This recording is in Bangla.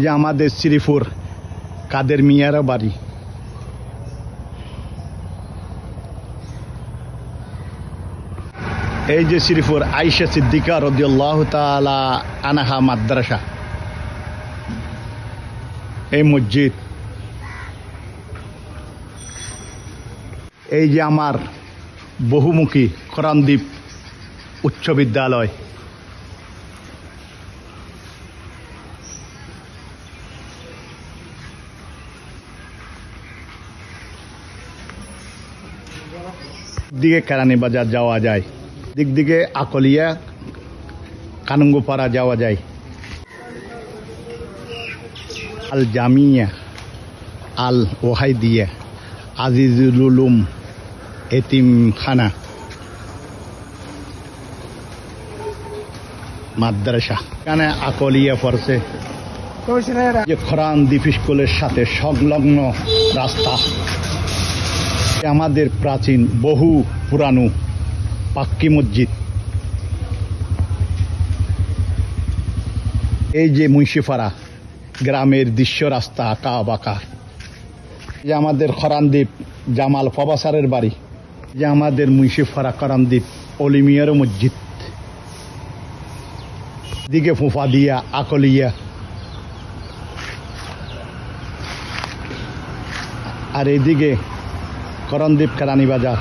যে আমাদের শ্রীপুর কাদের মিয়ার বাড়ি। এই যে শ্রীপুর আয়েশা সিদ্দিকা রাদিয়াল্লাহু তাআলা আনহা মাদ্রাসা, এই মসজিদ, এই যে আমার বহুমুখী কোরআনদ্বীপ উচ্চ বিদ্যালয়, দিকে কেরানি বাজার যাওয়া যায়, দিক দিকে আকলিয়া কানুঙ্গুপাড়া যাওয়া যায়, আল জামিয়া আল ওহাইদিয়া আজিজুল উলুম এতিমখানা মাদ্রাসা, এখানে আকলিয়া পড়ছে। যে কোরআনদ্বীপ স্কুলের সাথে সংলগ্ন রাস্তা, আমাদের প্রাচীন বহু পুরানো পাক্কি মসজিদ। এই যে মুন্সিপাড়া গ্রামের দৃশ্য, রাস্তা আঁকা বাঁকা। যে আমাদের কোরআনদ্বীপ জামাল প্রবাসারের বাড়ি, যে আমাদের মুন্সিপাড়া কোরআনদ্বীপ অলিমিয়ার মসজিদ, দিকে ফুফাদিয়া আকলিয়া, আর এইদিকে কোরআনদ্বীপ কেরানি বাজার।